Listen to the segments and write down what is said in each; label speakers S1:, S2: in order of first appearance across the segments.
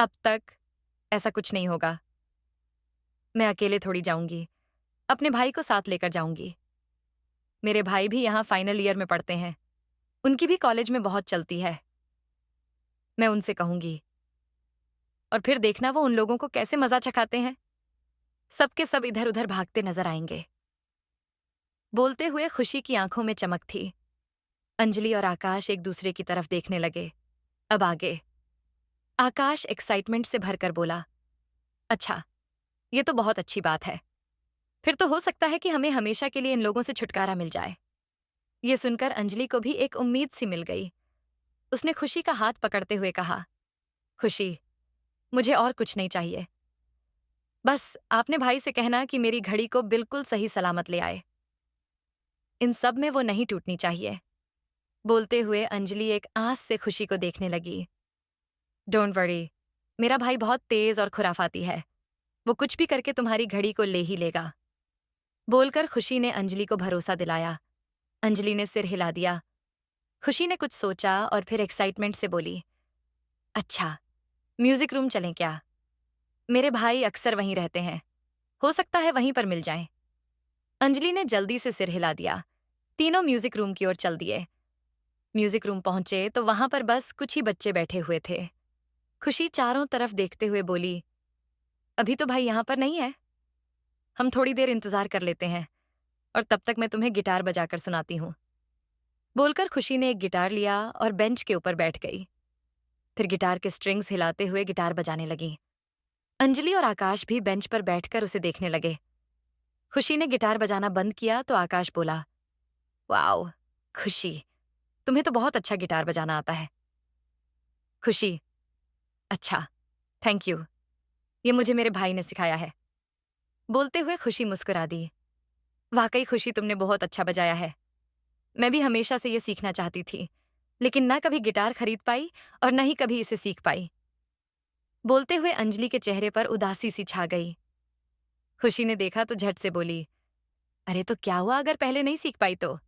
S1: अब तक ऐसा कुछ नहीं होगा। मैं अकेले थोड़ी जाऊंगी, अपने भाई को साथ लेकर जाऊंगी। मेरे भाई भी यहाँ फाइनल ईयर में पढ़ते हैं, उनकी भी कॉलेज में बहुत चलती है। मैं उनसे कहूंगी और फिर देखना वो उन लोगों को कैसे मजा चखाते हैं। सबके सब इधर उधर भागते नजर आएंगे। बोलते हुए खुशी की आंखों में चमक थी। अंजलि और आकाश एक दूसरे की तरफ देखने लगे। अब आगे। आकाश एक्साइटमेंट से भरकर बोला, अच्छा, ये तो बहुत अच्छी बात है। फिर तो हो सकता है कि हमें हमेशा के लिए इन लोगों से छुटकारा मिल जाए। ये सुनकर अंजलि को भी एक उम्मीद सी मिल गई। उसने खुशी का हाथ पकड़ते हुए कहा, खुशी, मुझे और कुछ नहीं चाहिए। बस आपने भाई से कहना कि मेरी घड़ी को बिल्कुल सही सलामत ले आए। इन सब में वो नहीं टूटनी चाहिए। बोलते हुए अंजलि एक आस से खुशी को देखने लगी। डोंट वरी, मेरा भाई बहुत तेज और खुराफाती है। वो कुछ भी करके तुम्हारी घड़ी को ले ही लेगा। बोलकर खुशी ने अंजलि को भरोसा दिलाया। अंजलि ने सिर हिला दिया। खुशी ने कुछ सोचा और फिर एक्साइटमेंट से बोली, अच्छा, म्यूजिक रूम चलें क्या? मेरे भाई अक्सर वहीं रहते हैं, हो सकता है वहीं पर मिल जाएं। अंजलि ने जल्दी से सिर हिला दिया। तीनों म्यूजिक रूम की ओर चल दिए। म्यूजिक रूम पहुंचे तो वहां पर बस कुछ ही बच्चे बैठे हुए थे। खुशी चारों तरफ देखते हुए बोली, अभी तो भाई यहां पर नहीं है। हम थोड़ी देर इंतजार कर लेते हैं और तब तक मैं तुम्हें गिटार बजाकर सुनाती हूँ। बोलकर खुशी ने एक गिटार लिया और बेंच के ऊपर बैठ गई। फिर गिटार के स्ट्रिंग्स हिलाते हुए गिटार बजाने लगी। अंजलि और आकाश भी बेंच पर बैठकर उसे देखने लगे। खुशी ने गिटार बजाना बंद किया तो आकाश बोला, वाओ, खुशी, तुम्हें तो बहुत अच्छा गिटार बजाना आता है। खुशी, अच्छा, थैंक यू। ये मुझे मेरे भाई ने सिखाया है। बोलते हुए खुशी मुस्कुरा दी। वाकई खुशी, तुमने बहुत अच्छा बजाया है। मैं भी हमेशा से ये सीखना चाहती थी, लेकिन ना कभी गिटार खरीद पाई और न ही कभी इसे सीख पाई। बोलते हुए अंजलि के चेहरे पर उदासी सी छा गई। खुशी ने देखा तो झट से बोली, अरे तो क्या हुआ अगर पहले नहीं सीख पाई तो?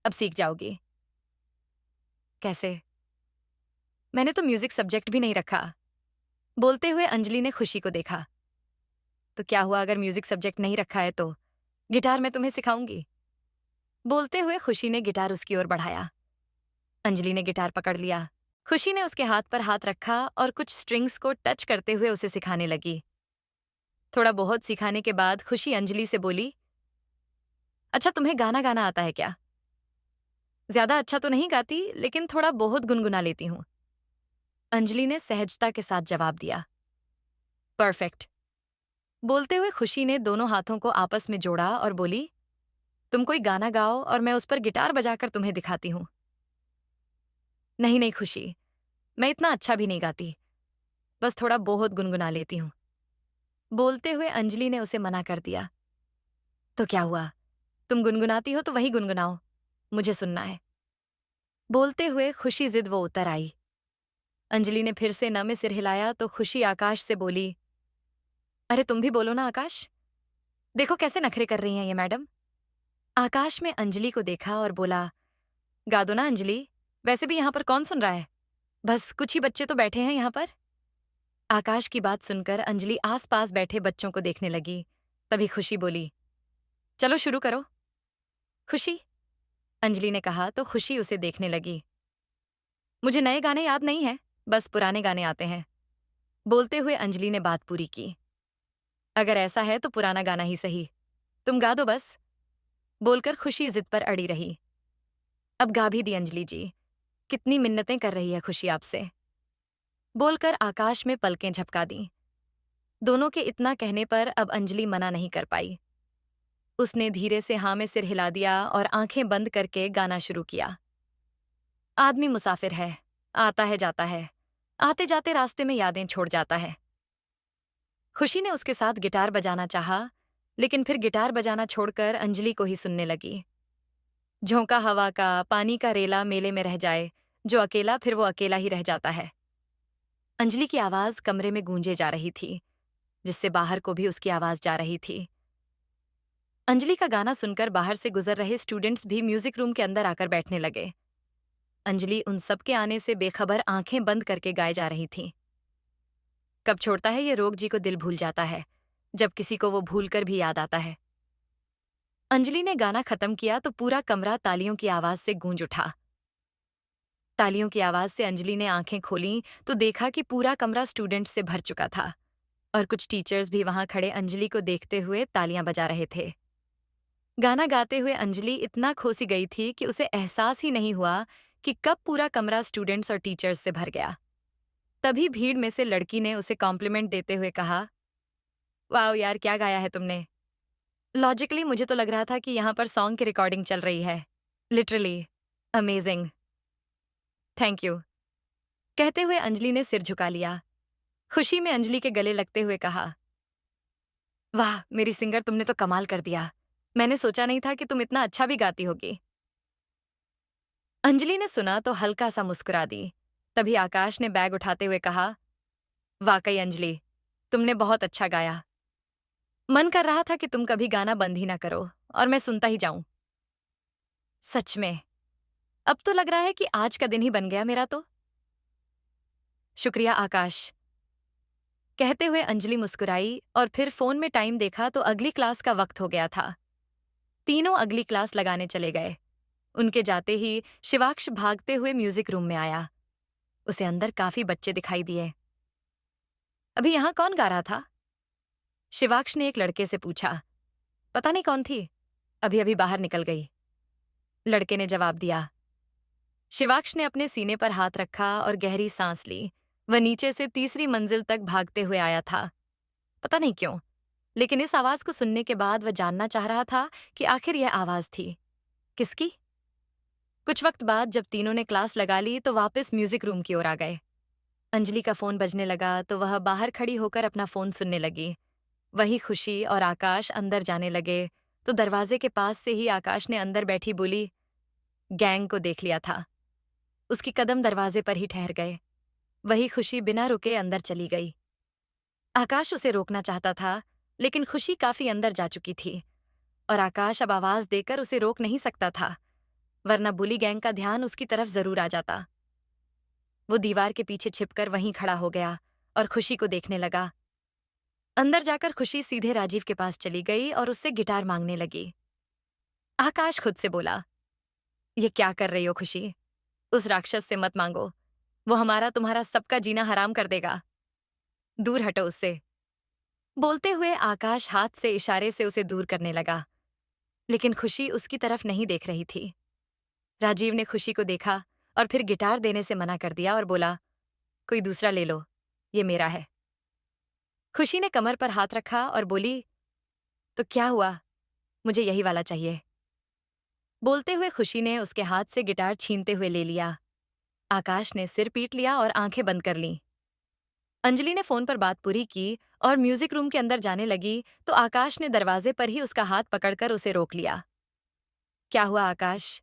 S1: अब सीख जाओगी। कैसे? मैंने तो म्यूजिक सब्जेक्ट भी नहीं रखा। बोलते हुए अंजलि ने खुशी को देखा। तो क्या हुआ अगर म्यूजिक सब्जेक्ट नहीं रखा है तो? गिटार मैं तुम्हें सिखाऊंगी। बोलते हुए खुशी ने गिटार उसकी ओर बढ़ाया। अंजलि ने गिटार पकड़ लिया। खुशी ने उसके हाथ पर हाथ रखा और कुछ स्ट्रिंग्स को टच करते हुए उसे सिखाने लगी। थोड़ा बहुत सिखाने के बाद खुशी अंजलि से बोली, अच्छा, तुम्हें गाना गाना आता है क्या? ज्यादा अच्छा तो नहीं गाती, लेकिन थोड़ा बहुत गुनगुना लेती हूँ। अंजलि ने सहजता के साथ जवाब दिया। परफेक्ट। बोलते हुए खुशी ने दोनों हाथों को आपस में जोड़ा और बोली, तुम कोई गाना गाओ और मैं उस पर गिटार बजाकर तुम्हें दिखाती हूँ। नहीं नहीं खुशी, मैं इतना अच्छा भी नहीं गाती, बस थोड़ा बहुत गुनगुना लेती हूँ। बोलते हुए अंजलि ने उसे मना कर दिया। तो क्या हुआ? तुम गुनगुनाती हो तो वही गुनगुनाओ, मुझे सुनना है। बोलते हुए खुशी जिद वो उतर आई। अंजलि ने फिर से न में सिर हिलाया तो खुशी आकाश से बोली, अरे तुम भी बोलो ना आकाश। देखो कैसे नखरे कर रही हैं ये मैडम। आकाश में अंजलि को देखा और बोला, गा दो ना अंजलि, वैसे भी यहाँ पर कौन सुन रहा है? बस कुछ ही बच्चे तो बैठे हैं यहाँ पर। आकाश की बात सुनकर अंजलि आसपास बैठे बच्चों को देखने लगी। तभी खुशी बोली, चलो शुरू करो। खुशी, अंजलि ने कहा तो खुशी उसे देखने लगी। मुझे नए गाने याद नहीं है, बस पुराने गाने आते हैं। बोलते हुए अंजलि ने बात पूरी की। अगर ऐसा है तो पुराना गाना ही सही, तुम गा दो बस। बोलकर खुशी जिद पर अड़ी रही। अब गा भी दी अंजलि जी, कितनी मिन्नतें कर रही है खुशी आपसे। बोलकर आकाश में पलकें झपका दी। दोनों के इतना कहने पर अब अंजलि मना नहीं कर पाई। उसने धीरे से हाँ में सिर हिला दिया और आंखें बंद करके गाना शुरू किया। आदमी मुसाफिर है, आता है जाता है, आते जाते रास्ते में यादें छोड़ जाता है। खुशी ने उसके साथ गिटार बजाना चाहा, लेकिन फिर गिटार बजाना छोड़कर अंजलि को ही सुनने लगी। झोंका हवा का, पानी का रेला मेले में रह जाए, जो अकेला फिर वो अकेला ही रह जाता है। अंजलि की आवाज कमरे में गूंजे जा रही थी, जिससे बाहर को भी उसकी आवाज जा रही थी। अंजलि का गाना सुनकर बाहर से गुजर रहे स्टूडेंट्स भी म्यूजिक रूम के अंदर आकर बैठने लगे। अंजलि उन सब के आने से बेखबर आंखें बंद करके गाए जा रही थी। कब छोड़ता है ये रोग जी को दिल भूल जाता है, जब किसी को वो भूल कर भी याद आता है। अंजलि ने गाना खत्म किया तो पूरा कमरा तालियों की आवाज से गूंज उठा। तालियों की आवाज से अंजलि ने आंखें खोलीं तो देखा कि पूरा कमरा स्टूडेंट्स से भर चुका था और कुछ टीचर्स भी वहां खड़े अंजलि को देखते हुए तालियां बजा रहे थे। गाना गाते हुए अंजलि इतना खोसी गई थी कि उसे एहसास ही नहीं हुआ कि कब पूरा कमरा स्टूडेंट्स और टीचर्स से भर गया। तभी भीड़ में से लड़की ने उसे कॉम्प्लीमेंट देते हुए कहा, वाओ यार, क्या गाया है तुमने। लॉजिकली मुझे तो लग रहा था कि यहाँ पर सॉन्ग की रिकॉर्डिंग चल रही है। Literally amazing, thank you. कहते हुए अंजलि ने सिर झुका लिया। खुशी में अंजलि के गले लगते हुए कहा, वाह मेरी सिंगर, तुमने तो कमाल कर दिया। मैंने सोचा नहीं था कि तुम इतना अच्छा भी गाती होगी। अंजलि ने सुना तो हल्का सा मुस्कुरा दी। तभी आकाश ने बैग उठाते हुए कहा, वाकई अंजलि, तुमने बहुत अच्छा गाया। मन कर रहा था कि तुम कभी गाना बंद ही ना करो और मैं सुनता ही जाऊं। सच में, अब तो लग रहा है कि आज का दिन ही बन गया मेरा तो। शुक्रिया आकाश। कहते हुए अंजलि मुस्कुराई और फिर फोन में टाइम देखा तो अगली क्लास का वक्त हो गया था। तीनों अगली क्लास लगाने चले गए। उनके जाते ही शिवाक्ष भागते हुए म्यूजिक रूम में आया। उसे अंदर काफी बच्चे दिखाई दिए। अभी यहां कौन गा रहा था? शिवाक्ष ने एक लड़के से पूछा। पता नहीं कौन थी, अभी अभी बाहर निकल गई, लड़के ने जवाब दिया। शिवाक्ष ने अपने सीने पर हाथ रखा और गहरी सांस ली। वह नीचे से तीसरी मंजिल तक भागते हुए आया था। पता नहीं क्यों, लेकिन इस आवाज को सुनने के बाद वह जानना चाह रहा था कि आखिर यह आवाज थी किसकी। कुछ वक्त बाद जब तीनों ने क्लास लगा ली तो वापस म्यूजिक रूम की ओर आ गए। अंजलि का फोन बजने लगा तो वह बाहर खड़ी होकर अपना फोन सुनने लगी। वही खुशी और आकाश अंदर जाने लगे तो दरवाजे के पास से ही आकाश ने अंदर बैठी बोली, गैंग को देख लिया था। उसकी कदम दरवाजे पर ही ठहर गए। वही खुशी बिना रुके अंदर चली गई। आकाश उसे रोकना चाहता था, लेकिन खुशी काफी अंदर जा चुकी थी और आकाश अब आवाज देकर उसे रोक नहीं सकता था, वरना बुली गैंग का ध्यान उसकी तरफ जरूर आ जाता। वो दीवार के पीछे छिपकर वहीं खड़ा हो गया और खुशी को देखने लगा। अंदर जाकर खुशी सीधे राजीव के पास चली गई और उससे गिटार मांगने लगी। आकाश खुद से बोला, ये क्या कर रही हो खुशी? उस राक्षस से मत मांगो, वो हमारा तुम्हारा सबका जीना हराम कर देगा। दूर हटो उससे। बोलते हुए आकाश हाथ से इशारे से उसे दूर करने लगा, लेकिन खुशी उसकी तरफ नहीं देख रही थी। राजीव ने खुशी को देखा और फिर गिटार देने से मना कर दिया और बोला, कोई दूसरा ले लो, ये मेरा है। खुशी ने कमर पर हाथ रखा और बोली, तो क्या हुआ, मुझे यही वाला चाहिए। बोलते हुए खुशी ने उसके हाथ से गिटार छीनते हुए ले लिया। आकाश ने सिर पीट लिया और आंखें बंद कर लीं। अंजलि ने फोन पर बात पूरी की और म्यूजिक रूम के अंदर जाने लगी तो आकाश ने दरवाजे पर ही उसका हाथ पकड़कर उसे रोक लिया। क्या हुआ आकाश?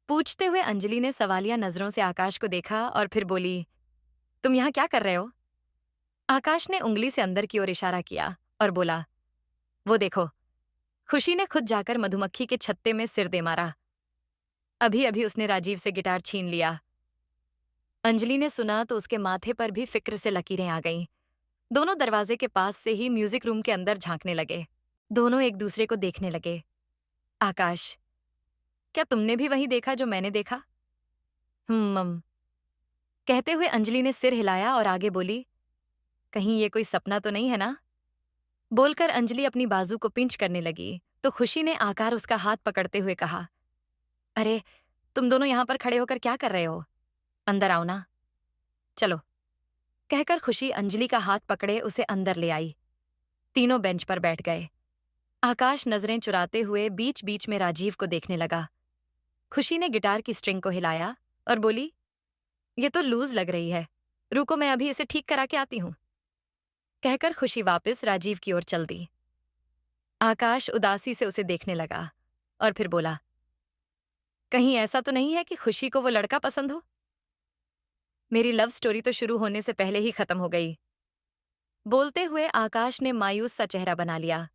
S1: पूछते हुए अंजलि ने सवालिया नजरों से आकाश को देखा और फिर बोली, तुम यहाँ क्या कर रहे हो? आकाश ने उंगली से अंदर की ओर इशारा किया और बोला, वो देखो। खुशी ने खुद जाकर मधुमक्खी के छत्ते में सिर दे मारा। अभी अभी उसने राजीव से गिटार छीन लिया। अंजलि ने सुना तो उसके माथे पर भी फिक्र से लकीरें आ गईं। दोनों दरवाजे के पास से ही म्यूजिक रूम के अंदर झांकने लगे। दोनों एक दूसरे को देखने लगे। आकाश, क्या तुमने भी वही देखा जो मैंने देखा? मम। कहते हुए अंजलि ने सिर हिलाया और आगे बोली, कहीं ये कोई सपना तो नहीं है ना? बोलकर अंजलि अपनी बाजू को पिंच करने लगी तो खुशी ने आकार उसका हाथ पकड़ते हुए कहा, अरे तुम दोनों यहां पर खड़े होकर क्या कर रहे हो? अंदर आओ ना। चलो। कहकर खुशी अंजलि का हाथ पकड़े उसे अंदर ले आई। तीनों बेंच पर बैठ गए। आकाश नजरें चुराते हुए बीच बीच में राजीव को देखने लगा। खुशी ने गिटार की स्ट्रिंग को हिलाया और बोली, ये तो लूज लग रही है, रुको मैं अभी इसे ठीक करा के आती हूं। कहकर खुशी वापस राजीव की ओर चल दी। आकाश उदासी से उसे देखने लगा और फिर बोला, कहीं ऐसा तो नहीं है कि खुशी को वो लड़का पसंद हो? मेरी लव स्टोरी तो शुरू होने से पहले ही खत्म हो गई। बोलते हुए आकाश ने मायूस सा चेहरा बना लिया।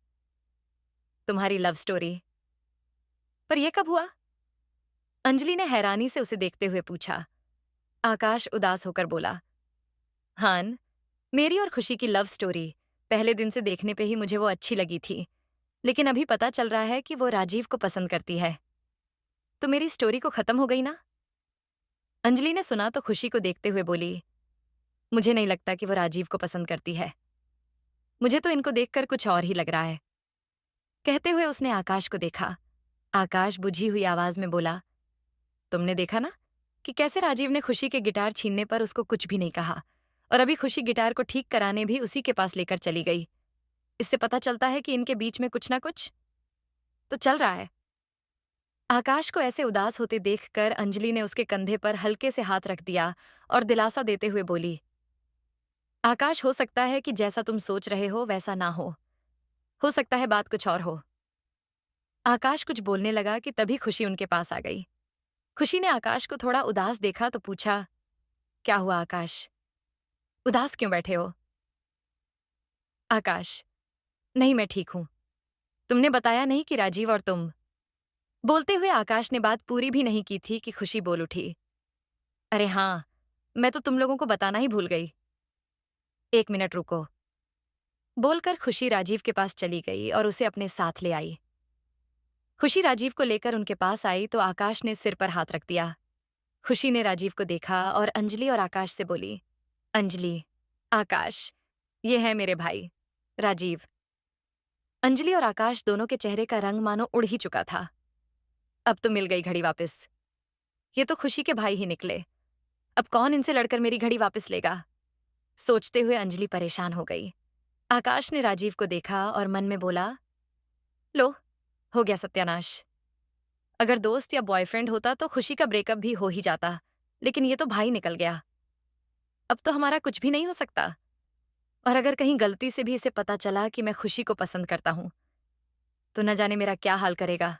S1: तुम्हारी लव स्टोरी? पर यह कब हुआ? अंजलि ने हैरानी से उसे देखते हुए पूछा। आकाश उदास होकर बोला, हान, मेरी और खुशी की लव स्टोरी पहले दिन से देखने पे ही मुझे वो अच्छी लगी थी, लेकिन अभी पता चल रहा है कि वो राजीव को पसंद करती है। तो मेरी स्टोरी को खत्म हो गई ना? अंजलि ने सुना तो खुशी को देखते हुए बोली, मुझे नहीं लगता कि वो राजीव को पसंद करती है। मुझे तो इनको देखकर कुछ और ही लग रहा है। कहते हुए उसने आकाश को देखा। आकाश बुझी हुई आवाज में बोला, तुमने देखा ना कि कैसे राजीव ने खुशी के गिटार छीनने पर उसको कुछ भी नहीं कहा, और अभी खुशी गिटार को ठीक कराने भी उसी के पास लेकर चली गई। इससे पता चलता है कि इनके बीच में कुछ ना कुछ तो चल रहा है। आकाश को ऐसे उदास होते देखकर अंजलि ने उसके कंधे पर हल्के से हाथ रख दिया और दिलासा देते हुए बोली, आकाश, हो सकता है कि जैसा तुम सोच रहे हो वैसा ना हो सकता है बात कुछ और हो। आकाश कुछ बोलने लगा कि तभी खुशी उनके पास आ गई। खुशी ने आकाश को थोड़ा उदास देखा तो पूछा, क्या हुआ आकाश? उदास क्यों बैठे हो? आकाश, नहीं मैं ठीक हूं। तुमने बताया नहीं कि राजीव और तुम। बोलते हुए आकाश ने बात पूरी भी नहीं की थी कि खुशी बोल उठी, अरे हाँ, मैं तो तुम लोगों को बताना ही भूल गई। एक मिनट रुको। बोलकर खुशी राजीव के पास चली गई और उसे अपने साथ ले आई। खुशी राजीव को लेकर उनके पास आई तो आकाश ने सिर पर हाथ रख दिया। खुशी ने राजीव को देखा और अंजलि और आकाश से बोली, अंजलि, आकाश, ये है मेरे भाई राजीव। अंजलि और आकाश दोनों के चेहरे का रंग मानो उड़ ही चुका था। अब तो मिल गई घड़ी वापस। ये तो खुशी के भाई ही निकले। अब कौन इनसे लड़कर मेरी घड़ी वापस लेगा? सोचते हुए अंजलि परेशान हो गई। आकाश ने राजीव को देखा और मन में बोला, लो, हो गया सत्यानाश। अगर दोस्त या बॉयफ्रेंड होता तो खुशी का ब्रेकअप भी हो ही जाता, लेकिन ये तो भाई निकल गया। अब तो हमारा कुछ भी नहीं हो सकता। और अगर कहीं गलती से भी इसे पता चला कि मैं खुशी को पसंद करता हूं, तो न जाने मेरा क्या हाल करेगा।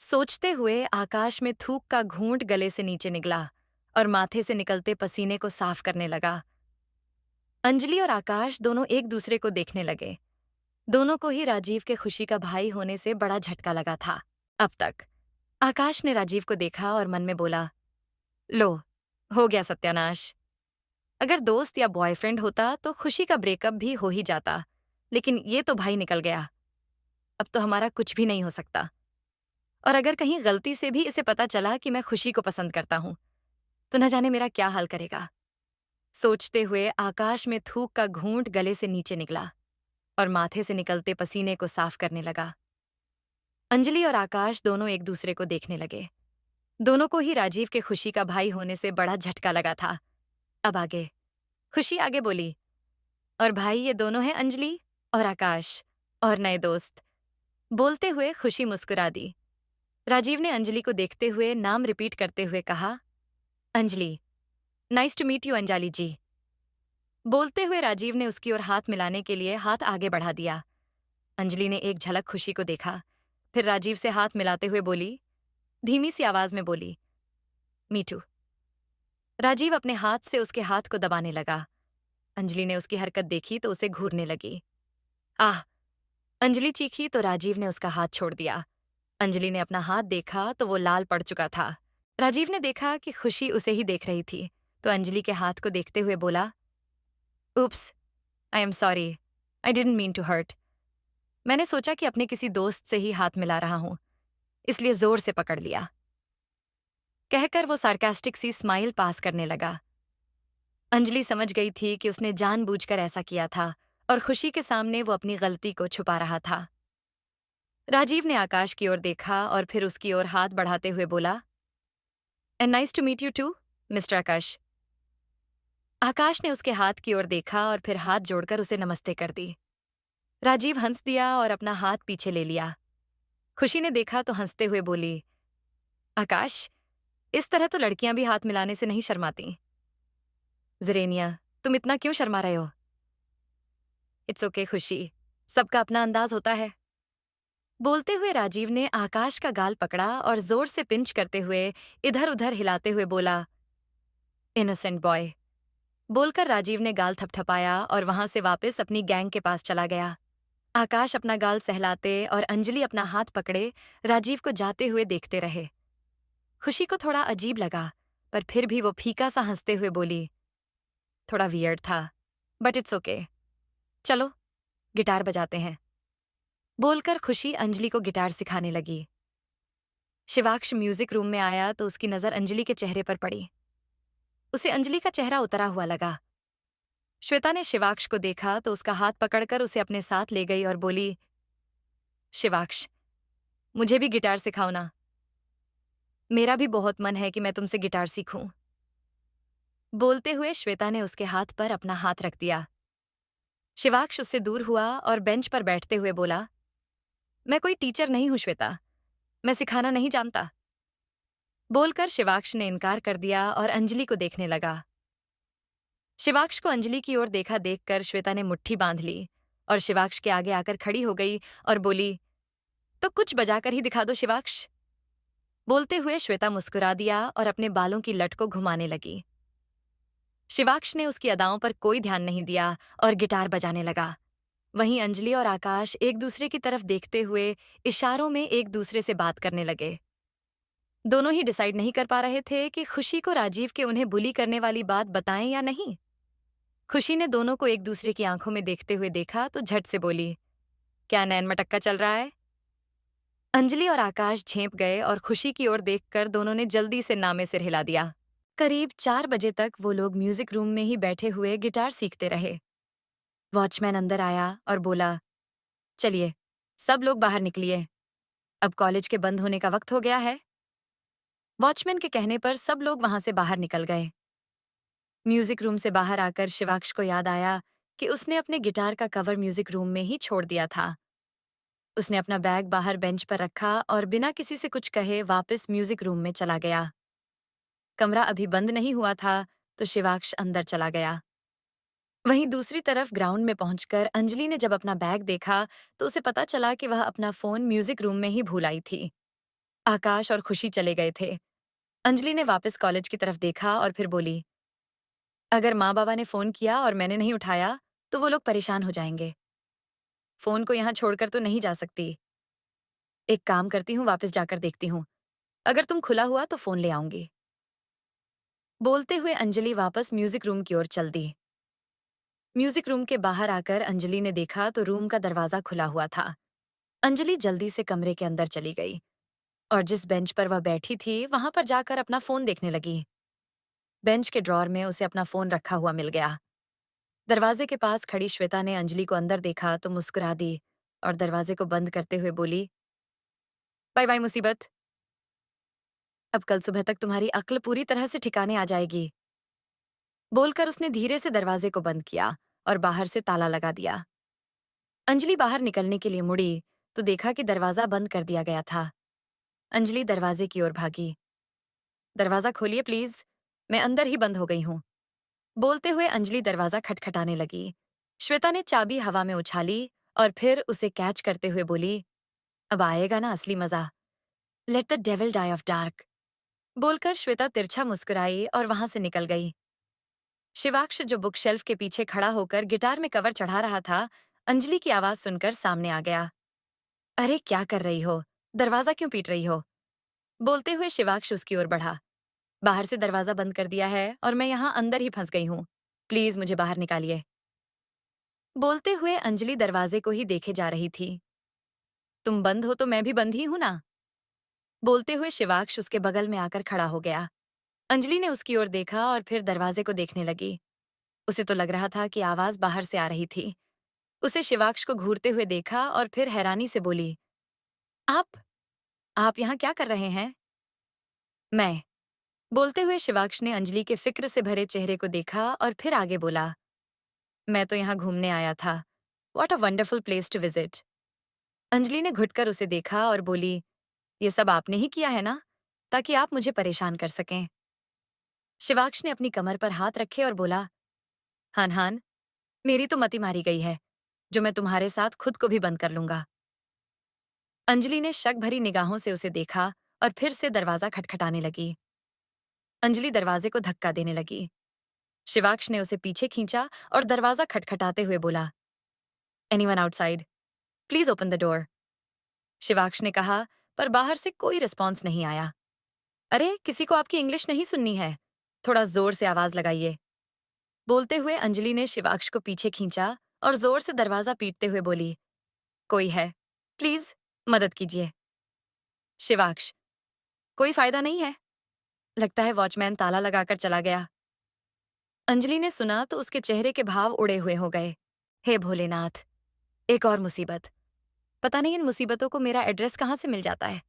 S1: सोचते हुए आकाश में थूक का घूंट गले से नीचे निकला और माथे से निकलते पसीने को साफ करने लगा। अंजलि और आकाश दोनों एक दूसरे को देखने लगे। दोनों को ही राजीव के खुशी का भाई होने से बड़ा झटका लगा था अब तक। आकाश ने राजीव को देखा और मन में बोला, लो, हो गया सत्यानाश। अगर दोस्त या बॉयफ्रेंड होता तो खुशी का ब्रेकअप भी हो ही जाता, लेकिन ये तो भाई निकल गया। अब तो हमारा कुछ भी नहीं हो सकता। और अगर कहीं गलती से भी इसे पता चला कि मैं खुशी को पसंद करता हूं, तो न जाने मेरा क्या हाल करेगा। सोचते हुए आकाश में थूक का घूंट गले से नीचे निकला और माथे से निकलते पसीने को साफ करने लगा। अंजलि और आकाश दोनों एक दूसरे को देखने लगे। दोनों को ही राजीव के खुशी का भाई होने से बड़ा झटका लगा था। अब आगे खुशी आगे बोली, और भाई ये दोनों हैं अंजलि और आकाश, और नए दोस्त। बोलते हुए खुशी मुस्कुरा दी। राजीव ने अंजलि को देखते हुए नाम रिपीट करते हुए कहा, Anjali, nice to meet you Anjali ji. बोलते हुए राजीव ने उसकी ओर हाथ मिलाने के लिए हाथ आगे बढ़ा दिया। अंजलि ने एक झलक खुशी को देखा, फिर राजीव से हाथ मिलाते हुए बोली, धीमी सी आवाज में बोली, मीठू। राजीव अपने हाथ से उसके हाथ को दबाने लगा। अंजलि ने उसकी हरकत देखी तो उसे घूरने लगी। आह! अंजलि चीखी तो राजीव ने उसका हाथ छोड़ दिया। अंजलि ने अपना हाथ देखा तो वो लाल पड़ चुका था। राजीव ने देखा कि खुशी उसे ही देख रही थी, तो अंजलि के हाथ को देखते हुए बोला, oops, I am sorry, I didn't mean to hurt. मैंने सोचा कि अपने किसी दोस्त से ही हाथ मिला रहा हूं, इसलिए जोर से पकड़ लिया। कहकर वो सार्कास्टिक सी स्माइल पास करने लगा। अंजलि समझ गई थी कि उसने जानबूझकर ऐसा किया था और खुशी के सामने वो अपनी गलती को छुपा रहा था। राजीव ने आकाश की ओर देखा और फिर उसकी ओर हाथ बढ़ाते हुए बोला, and nice to meet you too, mister Akash. Akash ने उसके हाथ की ओर देखा और फिर हाथ जोड़कर उसे नमस्ते कर दी। राजीव हंस दिया और अपना हाथ पीछे ले लिया। खुशी ने देखा तो हंसते हुए बोली, आकाश, इस तरह तो लड़कियां भी हाथ मिलाने से नहीं शर्माती। ज़रेनिया, तुम इतना क्यों शर्मा रहे हो? इट्स ओके खुशी, सबका अपना अंदाज होता है। बोलते हुए राजीव ने आकाश का गाल पकड़ा और जोर से पिंच करते हुए इधर उधर हिलाते हुए बोला, इनोसेंट बॉय। बोलकर राजीव ने गाल थपथपाया और वहां से वापस अपनी गैंग के पास चला गया। आकाश अपना गाल सहलाते और अंजलि अपना हाथ पकड़े राजीव को जाते हुए देखते रहे। खुशी को थोड़ा अजीब लगा, पर फिर भी वो फीका सा हंसते हुए बोली, थोड़ा वियर्ड था, बट इट्स ओके। चलो गिटार बजाते हैं, बोलकर खुशी अंजलि को गिटार सिखाने लगी। शिवाक्ष म्यूजिक रूम में आया तो उसकी नजर अंजलि के चेहरे पर पड़ी। उसे अंजलि का चेहरा उतरा हुआ लगा। श्वेता ने शिवाक्ष को देखा तो उसका हाथ पकड़कर उसे अपने साथ ले गई और बोली, शिवाक्ष, मुझे भी गिटार सिखाओ ना। मेरा भी बहुत मन है कि मैं तुमसे गिटार सीखूं। बोलते हुए श्वेता ने उसके हाथ पर अपना हाथ रख दिया। शिवाक्ष उससे दूर हुआ और बेंच पर बैठते हुए बोला, मैं कोई टीचर नहीं हूं श्वेता, मैं सिखाना नहीं जानता। बोलकर शिवाक्ष ने इनकार कर दिया और अंजलि को देखने लगा। शिवाक्ष को अंजलि की ओर देखा देखकर श्वेता ने मुट्ठी बांध ली और शिवाक्ष के आगे आकर खड़ी हो गई और बोली, तो कुछ बजाकर ही दिखा दो शिवाक्ष। बोलते हुए श्वेता मुस्कुरा दिया और अपने बालों की लट को घुमाने लगी। शिवाक्ष ने उसकी अदाओं पर कोई ध्यान नहीं दिया और गिटार बजाने लगा। वहीं अंजलि और आकाश एक दूसरे की तरफ देखते हुए इशारों में एक दूसरे से बात करने लगे। दोनों ही डिसाइड नहीं कर पा रहे थे कि खुशी को राजीव के उन्हें बुली करने वाली बात बताएं या नहीं। खुशी ने दोनों को एक दूसरे की आंखों में देखते हुए देखा तो झट से बोली, क्या नैन मटक्का चल रहा है? अंजलि और आकाश झेंप गए और खुशी की ओर देखकर दोनों ने जल्दी से नामे सिर हिला दिया। करीब 4 बजे तक वो लोग म्यूजिक रूम में ही बैठे हुए गिटार सीखते रहे। वॉचमैन अंदर आया और बोला, चलिए सब लोग बाहर निकलिए, अब कॉलेज के बंद होने का वक्त हो गया है। वॉचमैन के कहने पर सब लोग वहां से बाहर निकल गए। म्यूजिक रूम से बाहर आकर शिवाक्ष को याद आया कि उसने अपने गिटार का कवर म्यूजिक रूम में ही छोड़ दिया था। उसने अपना बैग बाहर बेंच पर रखा और बिना किसी से कुछ कहे वापस म्यूजिक रूम में चला गया। कमरा अभी बंद नहीं हुआ था तो शिवाक्ष अंदर चला गया। वहीं दूसरी तरफ ग्राउंड में पहुंचकर अंजलि ने जब अपना बैग देखा तो उसे पता चला कि वह अपना फोन म्यूजिक रूम में ही भूल आई थी। आकाश और खुशी चले गए थे। अंजलि ने वापस कॉलेज की तरफ देखा और फिर बोली, अगर माँ बाबा ने फोन किया और मैंने नहीं उठाया तो वो लोग परेशान हो जाएंगे। फोन को यहाँ छोड़कर तो नहीं जा सकती। एक काम करती हूँ, वापस जाकर देखती हूँ, अगर तुम खुला हुआ तो फोन ले आऊंगी। बोलते हुए अंजलि वापस म्यूजिक रूम की ओर चल दी। म्यूजिक रूम के बाहर आकर अंजलि ने देखा तो रूम का दरवाजा खुला हुआ था। अंजलि जल्दी से कमरे के अंदर चली गई और जिस बेंच पर वह बैठी थी वहां पर जाकर अपना फोन देखने लगी। बेंच के ड्रॉर में उसे अपना फोन रखा हुआ मिल गया। दरवाजे के पास खड़ी श्वेता ने अंजलि को अंदर देखा तो मुस्कुरा दी और दरवाजे को बंद करते हुए बोली, बाय बाय मुसीबत, अब कल सुबह तक तुम्हारी अक्ल पूरी तरह से ठिकाने आ जाएगी। बोलकर उसने धीरे से दरवाजे को बंद किया और बाहर से ताला लगा दिया। अंजलि बाहर निकलने के लिए मुड़ी तो देखा कि दरवाजा बंद कर दिया गया था। अंजलि दरवाजे की ओर भागी। दरवाजा खोलिए प्लीज, मैं अंदर ही बंद हो गई हूँ। बोलते हुए अंजलि दरवाजा खटखटाने लगी। श्वेता ने चाबी हवा में उछाली और फिर उसे कैच करते हुए बोली, अब आएगा ना असली मजा, let the devil die of dark. बोलकर श्वेता तिरछा मुस्कुराई और वहां से निकल गई। शिवाक्ष जो बुक शेल्फ के पीछे खड़ा होकर गिटार में कवर चढ़ा रहा था, अंजलि की आवाज सुनकर सामने आ गया। अरे क्या कर रही हो, दरवाजा क्यों पीट रही हो? बोलते हुए शिवाक्ष उसकी ओर बढ़ा। बाहर से दरवाजा बंद कर दिया है और मैं यहाँ अंदर ही फंस गई हूँ, प्लीज मुझे बाहर निकालिए। बोलते हुए अंजलि दरवाजे को ही देखे जा रही थी। तुम बंद हो तो मैं भी बंद ही हूं ना। बोलते हुए शिवाक्ष उसके बगल में आकर खड़ा हो गया। अंजलि ने उसकी ओर देखा और फिर दरवाजे को देखने लगी। उसे तो लग रहा था कि आवाज बाहर से आ रही थी। उसे शिवाक्ष को घूरते हुए देखा और फिर हैरानी से बोली, आप यहाँ क्या कर रहे हैं? मैं। बोलते हुए शिवाक्ष ने अंजलि के फिक्र से भरे चेहरे को देखा और फिर आगे बोला, मैं तो यहाँ घूमने आया था। What a wonderful place to visit. Anjali ने घुटकर उसे देखा और बोली, ये सब आपने ही किया है ना, ताकि आप मुझे परेशान कर सकें। शिवाक्ष ने अपनी कमर पर हाथ रखे और बोला, हान हान, मेरी तो मति मारी गई है, जो मैं तुम्हारे साथ खुद को भी बंद कर लूंगा। अंजलि ने शक भरी निगाहों से उसे देखा और फिर से दरवाजा खटखटाने लगी। अंजलि दरवाजे को धक्का देने लगी। शिवाक्ष ने उसे पीछे खींचा और दरवाजा खटखटाते हुए बोला, anyone outside, please open the door. Shivaksh ने कहा, पर बाहर से कोई रिस्पॉन्स नहीं आया। अरे किसी को आपकी इंग्लिश नहीं सुननी है, थोड़ा जोर से आवाज लगाइए। बोलते हुए अंजलि ने शिवाक्ष को पीछे खींचा और जोर से दरवाजा पीटते हुए बोली, कोई है? प्लीज मदद कीजिए। शिवाक्ष, कोई फायदा नहीं है। लगता है वॉचमैन ताला लगाकर चला गया। अंजलि ने सुना तो उसके चेहरे के भाव उड़े हुए हो गए। हे भोलेनाथ, एक और मुसीबत। पता नहीं इन मुसीबतों को मेरा एड्रेस कहाँ से मिल जाता है।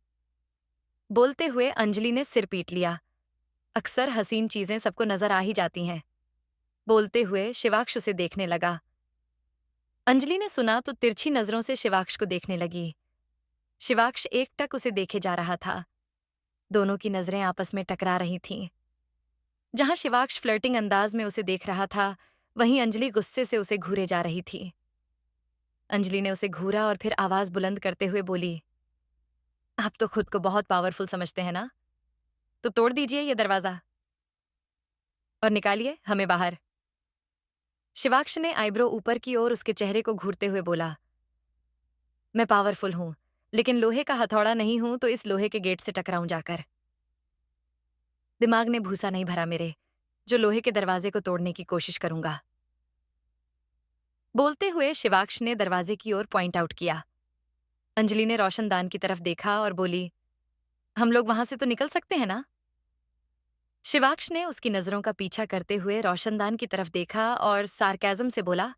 S1: बोलते हुए अंजलि ने सिर पीट लिया। अक्सर हसीन चीजें सबको नजर आ ही जाती हैं। बोलते हुए शिवाक्ष उसे देखने लगा। अंजलि ने सुना तो तिरछी नजरों से शिवाक्ष को देखने लगी। शिवाक्ष एकटक उसे देखे जा रहा था। दोनों की नजरें आपस में टकरा रही थीं। जहां शिवाक्ष फ्लर्टिंग अंदाज में उसे देख रहा था, वहीं अंजलि गुस्से से उसे घूरे जा रही थी। अंजलि ने उसे घूरा और फिर आवाज बुलंद करते हुए बोली, आप तो खुद को बहुत पावरफुल समझते हैं ना? तो तोड़ दीजिए ये दरवाजा और निकालिए हमें बाहर। शिवाक्ष ने आईब्रो ऊपर की ओर उसके चेहरे को घूरते हुए बोला, मैं पावरफुल हूं, लेकिन लोहे का हथौड़ा नहीं हूं तो इस लोहे के गेट से टकराऊं जाकर। दिमाग ने भूसा नहीं भरा मेरे, जो लोहे के दरवाजे को तोड़ने की कोशिश करूंगा। बोलते हुए शिवाक्ष ने दरवाजे की ओर पॉइंट आउट किया। अंजलि ने रोशनदान की तरफ देखा और बोली, हम लोग वहां से तो निकल सकते हैं ना? शिवाक्ष ने उसकी नजरों का पीछा करते हुए रोशनदान की तरफ देखा और सार्केज्म से बोला,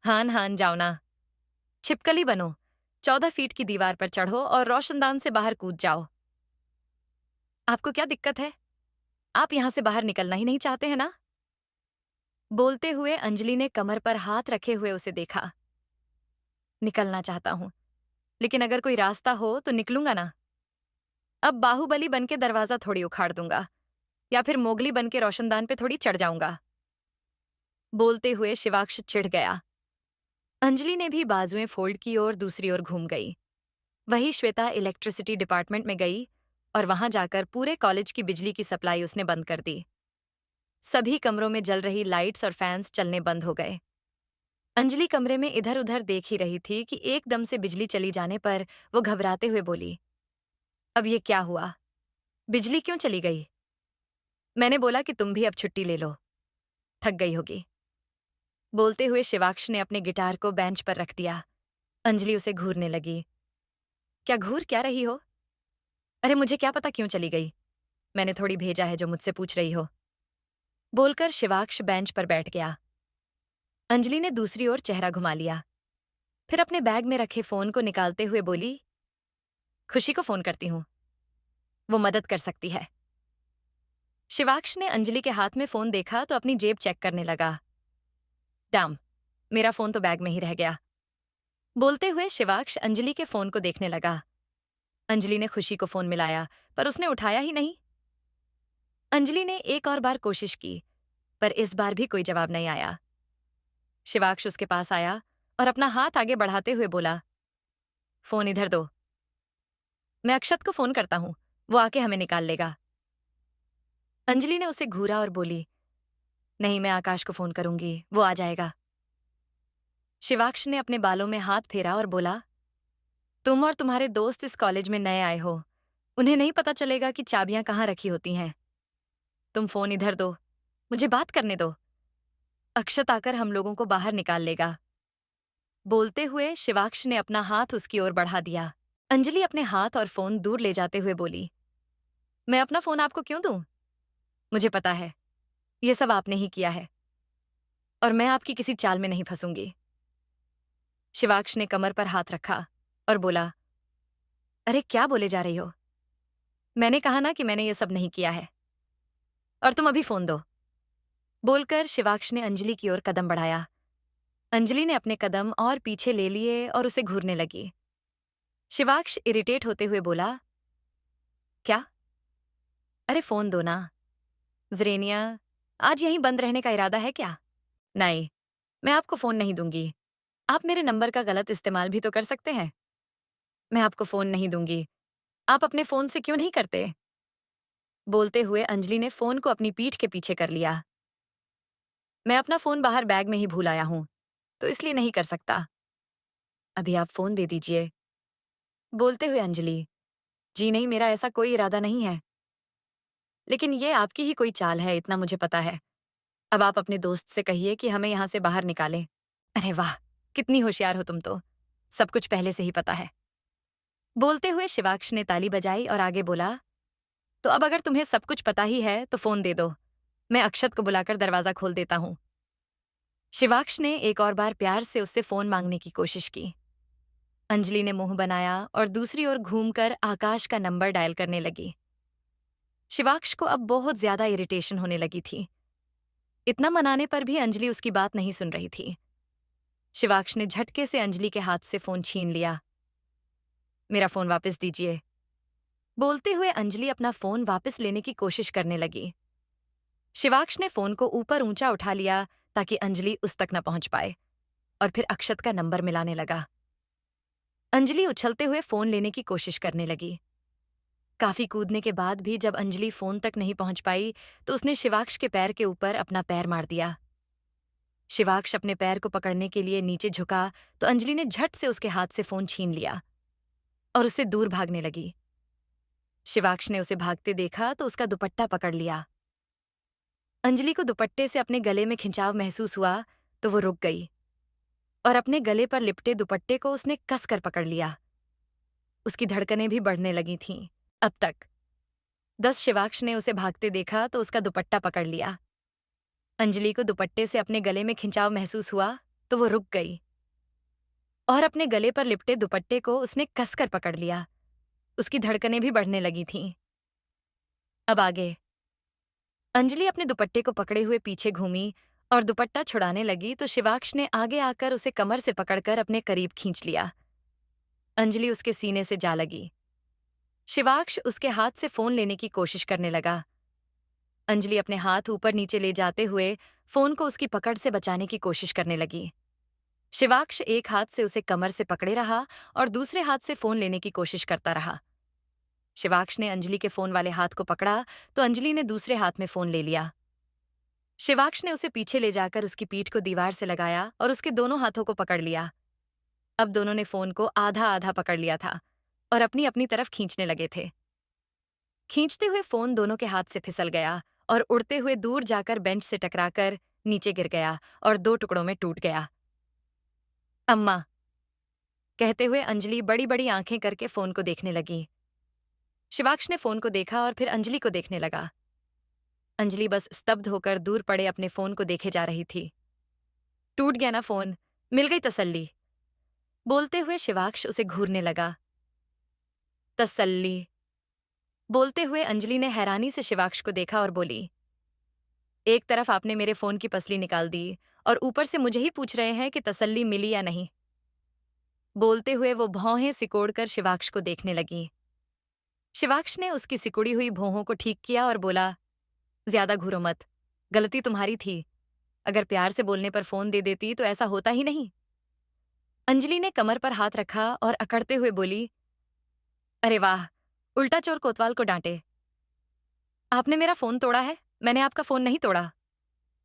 S1: हान हान जाओ ना। छिपकली बनो, 14 फीट की दीवार पर चढ़ो और रोशनदान से बाहर कूद जाओ। आपको क्या दिक्कत है? आप यहां से बाहर निकलना ही नहीं चाहते हैं ना? बोलते हुए अंजलि ने कमर पर हाथ रखे हुए उसे देखा। निकलना चाहता हूं, लेकिन अगर कोई रास्ता हो तो निकलूंगा ना। अब बाहुबली बनके दरवाजा थोड़ी उखाड़ दूंगा, या फिर मोगली बनके रोशनदान पे थोड़ी चढ़ जाऊंगा। बोलते हुए शिवाक्ष चिढ़ गया। अंजलि ने भी बाजुएं फोल्ड की और दूसरी ओर घूम गई। वही श्वेता इलेक्ट्रिसिटी डिपार्टमेंट में गई और वहां जाकर पूरे कॉलेज की बिजली की सप्लाई उसने बंद कर दी। सभी कमरों में जल रही लाइट्स और फैंस चलने बंद हो गए। अंजलि कमरे में इधर उधर देख ही रही थी कि एकदम से बिजली चली जाने पर वो घबराते हुए बोली, अब ये क्या हुआ? बिजली क्यों चली गई? मैंने बोला कि तुम भी अब छुट्टी ले लो, थक गई होगी। बोलते हुए शिवाक्ष ने अपने गिटार को बेंच पर रख दिया। अंजलि उसे घूरने लगी। क्या घूर क्या रही हो? अरे मुझे क्या पता क्यों चली गई? मैंने थोड़ी भेजा है जो मुझसे पूछ रही हो। बोलकर शिवाक्ष बेंच पर बैठ गया। अंजलि ने दूसरी ओर चेहरा घुमा लिया, फिर अपने बैग में रखे फोन को निकालते हुए बोली, खुशी को फोन करती हूँ, वो मदद कर सकती है। शिवाक्ष ने अंजलि के हाथ में फोन देखा तो अपनी जेब चेक करने लगा। डाम, मेरा फोन तो बैग में ही रह गया। बोलते हुए शिवाक्ष अंजलि के फोन को देखने लगा। अंजलि ने खुशी को फोन मिलाया, पर उसने उठाया ही नहीं। अंजलि ने एक और बार कोशिश की, पर इस बार भी कोई जवाब नहीं आया। शिवाक्ष उसके पास आया और अपना हाथ आगे बढ़ाते हुए बोला, फोन इधर दो। मैं अक्षत को फोन करता हूं, वो आके हमें निकाल लेगा। अंजलि ने उसे घूरा और बोली, नहीं, मैं आकाश को फोन करूंगी, वो आ जाएगा। शिवाक्ष ने अपने बालों में हाथ फेरा और बोला, तुम और तुम्हारे दोस्त इस कॉलेज में नए आए हो, उन्हें नहीं पता चलेगा कि चाबियां कहाँ रखी होती हैं। तुम फोन इधर दो, मुझे बात करने दो। अक्षत आकर हम लोगों को बाहर निकाल लेगा। बोलते हुए शिवाक्ष ने अपना हाथ उसकी ओर बढ़ा दिया। अंजलि अपने हाथ और फोन दूर ले जाते हुए बोली, मैं अपना फोन आपको क्यों दूं? मुझे पता है, ये सब आपने ही किया है, और मैं आपकी किसी चाल में नहीं फंसूंगी। शिवाक्ष ने कमर पर हाथ रखा और बोला, अरे क्या बोले जा रही हो? मैंने कहा ना कि मैंने ये सब नहीं किया है, और तुम अभी फोन दो। बोलकर शिवाक्ष ने अंजलि की ओर कदम बढ़ाया। अंजलि ने अपने कदम और पीछे ले लिए और उसे घूरने लगी। शिवाक्ष इरिटेट होते हुए बोला, क्या? अरे फोन दो ना। ज़रेनिया, आज यहीं बंद रहने का इरादा है क्या? नहीं, मैं आपको फोन नहीं दूंगी। आप मेरे नंबर का गलत इस्तेमाल भी तो कर सकते हैं। मैं आपको फोन नहीं दूंगी। आप अपने फोन से क्यों नहीं करते? बोलते हुए अंजलि ने फोन को अपनी पीठ के पीछे कर लिया। मैं अपना फोन बाहर बैग में ही भूल आया हूं, तो इसलिए नहीं कर सकता। अभी आप फोन दे दीजिए। बोलते हुए अंजलि, जी नहीं, मेरा ऐसा कोई इरादा नहीं है। लेकिन ये आपकी ही कोई चाल है, इतना मुझे पता है। अब आप अपने दोस्त से कहिए कि हमें यहाँ से बाहर निकालें। अरे वाह! कितनी होशियार हो तुम तो। सब कुछ पहले से ही पता है। बोलते हुए शिवाक्ष ने ताली बजाई और आगे बोला, तो अब अगर तुम्हें सब कुछ पता ही है, तो फ़ोन दे दो। मैं अक्षत को बुलाकर दरवाज़ा खोल देता हूँ। शिवाक्ष ने एक और बार प्यार से उससे फ़ोन मांगने की कोशिश की। अंजलि ने मुंह बनाया और दूसरी ओर घूमकर आकाश का नंबर डायल करने लगी। शिवाक्ष को अब बहुत ज्यादा इरिटेशन होने लगी थी। इतना मनाने पर भी अंजलि उसकी बात नहीं सुन रही थी। शिवाक्ष ने झटके से अंजलि के हाथ से फोन छीन लिया। मेरा फोन वापस दीजिए। बोलते हुए अंजलि अपना फोन वापस लेने की कोशिश करने लगी। शिवाक्ष ने फोन को ऊपर ऊंचा उठा लिया ताकि अंजलि उस तक न पहुंच पाए, और फिर अक्षत का नंबर मिलाने लगा। अंजलि उछलते हुए फोन लेने की कोशिश करने लगी। काफी कूदने के बाद भी जब अंजलि फोन तक नहीं पहुंच पाई, तो उसने शिवाक्ष के पैर के ऊपर अपना पैर मार दिया। शिवाक्ष अपने पैर को पकड़ने के लिए नीचे झुका तो अंजलि ने झट से उसके हाथ से फोन छीन लिया और उससे दूर भागने लगी। शिवाक्ष ने उसे भागते देखा तो उसका दुपट्टा पकड़ लिया। अंजलि को दुपट्टे से अपने गले में खिंचाव महसूस हुआ तो वो रुक गई और अपने गले पर लिपटे दुपट्टे को उसने कसकर पकड़ लिया। उसकी धड़कनें भी बढ़ने लगी थीं। अब तक 10 शिवाक्ष ने उसे भागते देखा तो उसका दुपट्टा पकड़ लिया। अंजलि को दुपट्टे से अपने गले में खिंचाव महसूस हुआ तो वो रुक गई और अपने गले पर लिपटे दुपट्टे को उसने कसकर पकड़ लिया। उसकी धड़कनें भी बढ़ने लगी थीं। अब आगे अंजलि अपने दुपट्टे को पकड़े हुए पीछे घूमी और दुपट्टा छुड़ाने लगी तो शिवाक्ष ने आगे आकर उसे कमर से पकड़कर अपने करीब खींच लिया। अंजलि उसके सीने से जा लगी। शिवाक्ष उसके हाथ से फोन लेने की कोशिश करने लगा। अंजलि अपने हाथ ऊपर नीचे ले जाते हुए फोन को उसकी पकड़ से बचाने की कोशिश करने लगी। शिवाक्ष एक हाथ से उसे कमर से पकड़े रहा और दूसरे हाथ से फोन लेने की कोशिश करता रहा। शिवाक्ष ने अंजलि के फोन वाले हाथ को पकड़ा तो अंजलि ने दूसरे हाथ में फोन ले लिया। शिवाक्ष ने उसे पीछे ले जाकर उसकी पीठ को दीवार से लगाया और उसके दोनों हाथों को पकड़ लिया। अब दोनों ने फोन को आधा आधा पकड़ लिया था और अपनी अपनी तरफ खींचने लगे थे। खींचते हुए फोन दोनों के हाथ से फिसल गया और उड़ते हुए दूर जाकर बेंच से टकराकर नीचे गिर गया और 2 टुकड़ों में टूट गया। अम्मा, कहते हुए अंजलि बड़ी बड़ी आंखें करके फोन को देखने लगी। शिवाक्ष ने फोन को देखा और फिर अंजलि को देखने लगा। अंजलि बस स्तब्ध होकर दूर पड़े अपने फोन को देखे जा रही थी। टूट गया ना फोन, मिल गई तसल्ली। बोलते हुए शिवाक्ष उसे घूरने लगा। तसल्ली। बोलते हुए अंजलि ने हैरानी से शिवाक्ष को देखा और बोली, एक तरफ आपने मेरे फोन की पसली निकाल दी और ऊपर से मुझे ही पूछ रहे हैं कि तसल्ली मिली या नहीं। बोलते हुए वो भौहें सिकोड़कर शिवाक्ष को देखने लगी। शिवाक्ष ने उसकी सिकुड़ी हुई भौहों को ठीक किया और बोला, ज्यादा घूरो मत, गलती तुम्हारी थी। अगर प्यार से बोलने पर फोन दे देती तो ऐसा होता ही नहीं। अंजलि ने कमर पर हाथ रखा और अकड़ते हुए बोली, अरे वाह, उल्टा चोर कोतवाल को डांटे। आपने मेरा फोन तोड़ा है, मैंने आपका फोन नहीं तोड़ा।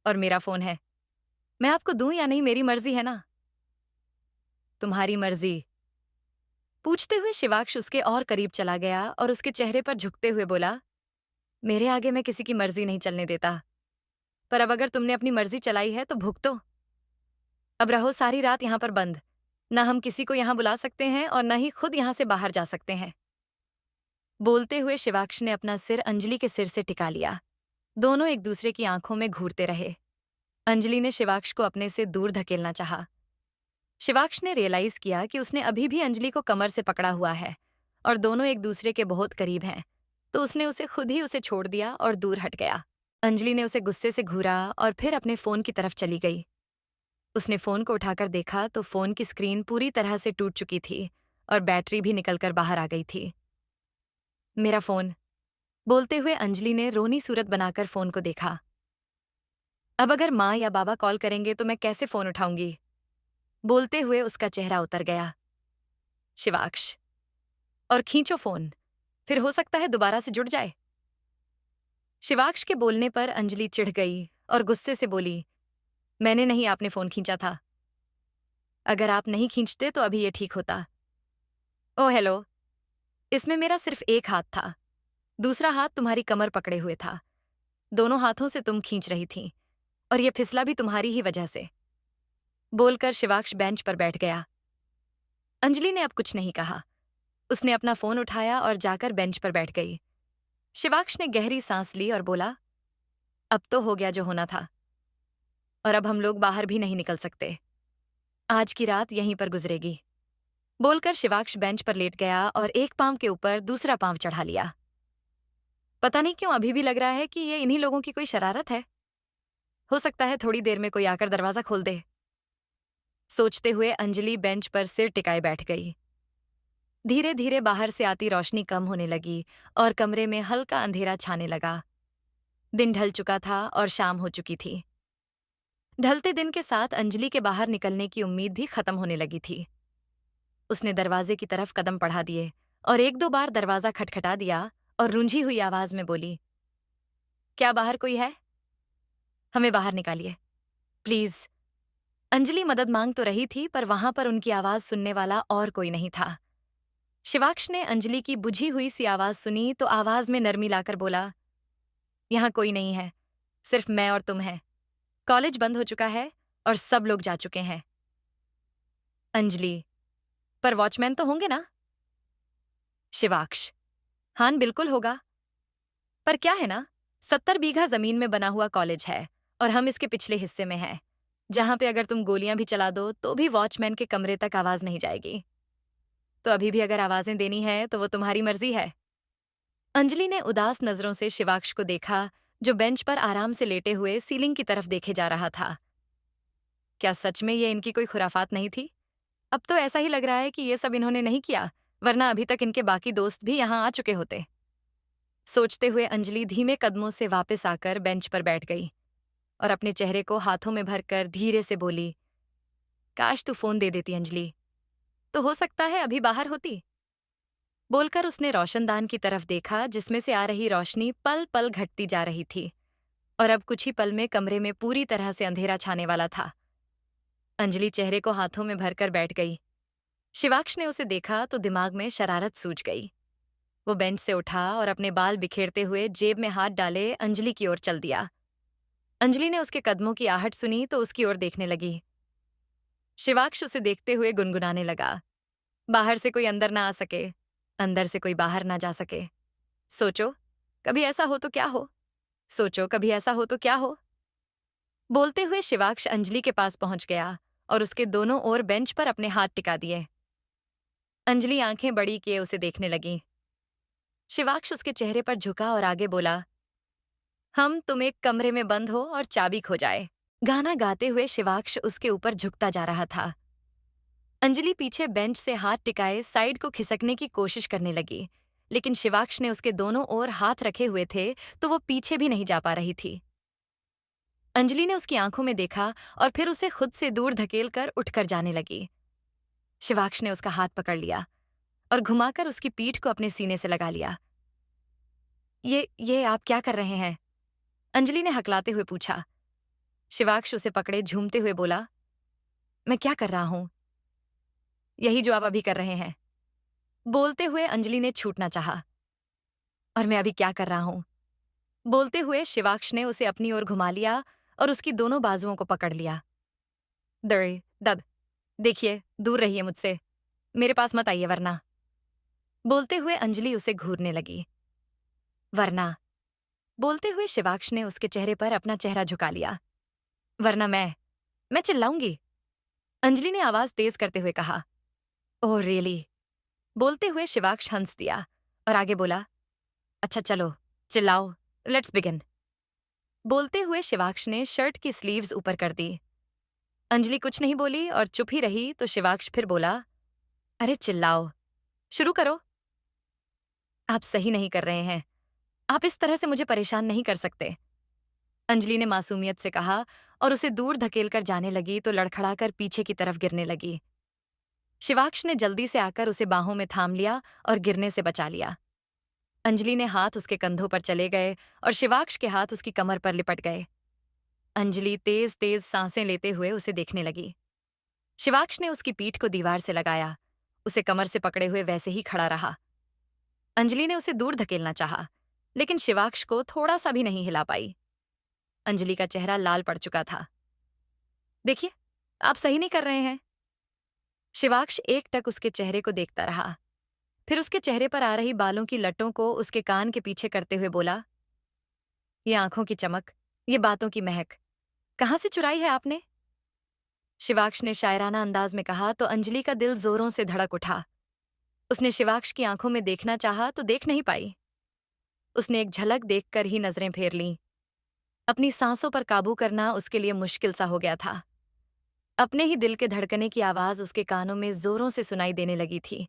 S1: और मेरा फोन है, मैं आपको दूं या नहीं मेरी मर्जी है ना। तुम्हारी मर्जी। पूछते हुए शिवाक्ष उसके और करीब चला गया और उसके चेहरे पर झुकते हुए बोला, मेरे आगे मैं किसी की मर्जी नहीं चलने देता, पर अब अगर तुमने अपनी मर्जी चलाई है तो भुगतो। अब रहो सारी रात यहाँ पर बंद। न हम किसी को यहाँ बुला सकते हैं और न ही खुद यहाँ से बाहर जा सकते हैं। बोलते हुए शिवाक्ष ने अपना सिर अंजलि के सिर से टिका लिया। दोनों एक दूसरे की आंखों में घूरते रहे। अंजलि ने शिवाक्ष को अपने से दूर धकेलना चाहा। शिवाक्ष ने रियलाइज किया कि उसने अभी भी अंजलि को कमर से पकड़ा हुआ है और दोनों एक दूसरे के बहुत करीब हैं, तो उसने उसे खुद ही उसे छोड़ दिया और दूर हट गया। अंजलि ने उसे गुस्से से घूरा और फिर अपने फोन की तरफ चली गई। उसने फोन को उठाकर देखा तो फोन की स्क्रीन पूरी तरह से टूट चुकी थी और बैटरी भी निकलकर बाहर आ गई थी। मेरा फोन। बोलते हुए अंजलि ने रोनी सूरत बनाकर फोन को देखा। अब अगर माँ या बाबा कॉल करेंगे तो मैं कैसे फोन उठाऊंगी। बोलते हुए उसका चेहरा उतर गया। शिवाक्ष, और खींचो फोन, फिर हो सकता है दोबारा से जुड़ जाए। शिवाक्ष के बोलने पर अंजलि चिढ़ गई और गुस्से से बोली, मैंने नहीं, आपने फोन खींचा था। अगर आप नहीं खींचते तो अभी ये ठीक होता। ओ हेलो, इसमें मेरा सिर्फ एक हाथ था, दूसरा हाथ तुम्हारी कमर पकड़े हुए था। दोनों हाथों से तुम खींच रही थी। और ये फिसला भी तुम्हारी ही वजह से। बोलकर शिवाक्ष बेंच पर बैठ गया। अंजलि ने अब कुछ नहीं कहा। उसने अपना फोन उठाया और जाकर बेंच पर बैठ गई। शिवाक्ष ने गहरी सांस ली और बोला, अब तो हो गया जो होना था, और अब हम लोग बाहर भी नहीं निकल सकते। आज की रात यहीं पर गुजरेगी। बोलकर शिवाक्ष बेंच पर लेट गया और एक पांव के ऊपर दूसरा पांव चढ़ा लिया। पता नहीं क्यों अभी भी लग रहा है कि ये इन्हीं लोगों की कोई शरारत है। हो सकता है थोड़ी देर में कोई आकर दरवाजा खोल दे। सोचते हुए अंजलि बेंच पर सिर टिकाए बैठ गई। धीरे धीरे बाहर से आती रोशनी कम होने लगी और कमरे में हल्का अंधेरा छाने लगा। दिन ढल चुका था और शाम हो चुकी थी। ढलते दिन के साथ अंजलि के बाहर निकलने की उम्मीद भी खत्म होने लगी थी। उसने दरवाजे की तरफ कदम बढ़ा दिए और एक दो बार दरवाजा खटखटा दिया और रूंझी हुई आवाज में बोली, क्या बाहर कोई है? हमें बाहर निकालिए, प्लीज। अंजलि मदद मांग तो रही थी, पर वहां पर उनकी आवाज सुनने वाला और कोई नहीं था। शिवाक्ष ने अंजलि की बुझी हुई सी आवाज सुनी तो आवाज में नरमी लाकर बोला, यहां कोई नहीं है, सिर्फ मैं और तुम हैं। कॉलेज बंद हो चुका है और सब लोग जा चुके हैं। अंजलि, पर वॉचमैन तो होंगे ना? शिवाक्ष, हां बिल्कुल होगा। पर क्या है ना, 70 बीघा जमीन में बना हुआ कॉलेज है और हम इसके पिछले हिस्से में हैं, जहां पे अगर तुम गोलियां भी चला दो तो भी वॉचमैन के कमरे तक आवाज नहीं जाएगी। तो अभी भी अगर आवाजें देनी है तो वो तुम्हारी मर्जी है। अंजलि ने उदास नजरों से शिवाक्ष को देखा, जो बेंच पर आराम से लेटे हुए सीलिंग की तरफ देखे जा रहा था। क्या सच में ये इनकी कोई खुराफात नहीं थी? अब तो ऐसा ही लग रहा है कि ये सब इन्होंने नहीं किया, वरना अभी तक इनके बाकी दोस्त भी यहां आ चुके होते। सोचते हुए अंजलि धीमे कदमों से वापस आकर बेंच पर बैठ गई और अपने चेहरे को हाथों में भरकर धीरे से बोली, काश तू फोन दे देती अंजलि, तो हो सकता है अभी बाहर होती। बोलकर उसने रोशनदान की तरफ देखा, जिसमें से आ रही रोशनी पल पल घटती जा रही थी और अब कुछ ही पल में कमरे में पूरी तरह से अंधेरा छाने वाला था। अंजलि चेहरे को हाथों में भरकर बैठ गई। शिवाक्ष ने उसे देखा तो दिमाग में शरारत सूझ गई। वो बेंच से उठा और अपने बाल बिखेरते हुए जेब में हाथ डाले अंजलि की ओर चल दिया। अंजलि ने उसके कदमों की आहट सुनी तो उसकी ओर देखने लगी। शिवाक्ष उसे देखते हुए गुनगुनाने लगा, बाहर से कोई अंदर ना आ सके, अंदर से कोई बाहर ना जा सके। सोचो कभी ऐसा हो तो क्या हो, सोचो कभी ऐसा हो तो क्या हो। बोलते हुए शिवाक्ष अंजलि के पास पहुंच गया और उसके दोनों ओर बेंच पर अपने हाथ टिका दिए। अंजलि आंखें बड़ी किए उसे देखने लगी। शिवाक्ष उसके चेहरे पर झुका और आगे बोला, हम तुम एक कमरे में बंद हो और चाबी खो जाए। गाना गाते हुए शिवाक्ष उसके ऊपर झुकता जा रहा था। अंजलि पीछे बेंच से हाथ टिकाए साइड को खिसकने की कोशिश करने लगी, लेकिन शिवाक्ष ने उसके दोनों ओर हाथ रखे हुए थे तो वो पीछे भी नहीं जा पा रही थी। अंजलि ने उसकी आंखों में देखा और फिर उसे खुद से दूर धकेल कर उठकर जाने लगी। शिवाक्ष ने उसका हाथ पकड़ लिया और घुमाकर उसकी पीठ को अपने सीने से लगा लिया। ये आप क्या कर रहे हैं? अंजलि ने हकलाते हुए पूछा। शिवाक्ष उसे पकड़े झूमते हुए बोला, मैं क्या कर रहा हूं? यही जो आप अभी कर रहे हैं। बोलते हुए अंजलि ने छूटना चाहा। और मैं अभी क्या कर रहा हूं? बोलते हुए शिवाक्ष ने उसे अपनी ओर घुमा लिया और उसकी दोनों बाजुओं को पकड़ लिया। दर दद देखिए, दूर रहिए मुझसे, मेरे पास मत आइए वरना। बोलते हुए अंजलि उसे घूरने लगी। वरना, बोलते हुए शिवाक्ष ने उसके चेहरे पर अपना चेहरा झुका लिया। वरना मैं चिल्लाऊंगी। अंजलि ने आवाज तेज करते हुए कहा। Oh really? बोलते हुए शिवाक्ष हंस दिया और आगे बोला, अच्छा चलो चिल्लाओ, लेट्स बिगिन। बोलते हुए शिवाक्ष ने शर्ट की स्लीव्स ऊपर कर दी। अंजलि कुछ नहीं बोली और चुप ही रही तो शिवाक्ष फिर बोला, अरे चिल्लाओ, शुरू करो। आप सही नहीं कर रहे हैं, आप इस तरह से मुझे परेशान नहीं कर सकते। अंजलि ने मासूमियत से कहा और उसे दूर धकेलकर जाने लगी तो लड़खड़ाकर पीछे की तरफ गिरने लगी। शिवाक्ष ने जल्दी से आकर उसे बाहों में थाम लिया और गिरने से बचा लिया। अंजलि ने हाथ उसके कंधों पर चले गए और शिवाक्ष के हाथ उसकी कमर पर लिपट गए। अंजलि तेज तेज सांसें लेते हुए उसे देखने लगी। शिवाक्ष ने उसकी पीठ को दीवार से लगाया, उसे कमर से पकड़े हुए वैसे ही खड़ा रहा। अंजलि ने उसे दूर धकेलना चाहा, लेकिन शिवाक्ष को थोड़ा सा भी नहीं हिला पाई। अंजलि का चेहरा लाल पड़ चुका था। देखिए, आप सही नहीं कर रहे हैं। शिवाक्ष एकटक उसके चेहरे को देखता रहा। फिर उसके चेहरे पर आ रही बालों की लटों को उसके कान के पीछे करते हुए बोला, ये आंखों की चमक, ये बातों की महक, कहाँ से चुराई है आपने? शिवाक्ष ने शायराना अंदाज में कहा तो अंजलि का दिल जोरों से धड़क उठा। उसने शिवाक्ष की आंखों में देखना चाहा तो देख नहीं पाई। उसने एक झलक देखकर ही नजरें फेर लीं। अपनी सांसों पर काबू करना उसके लिए मुश्किल सा हो गया था। अपने ही दिल के धड़कने की आवाज उसके कानों में जोरों से सुनाई देने लगी थी।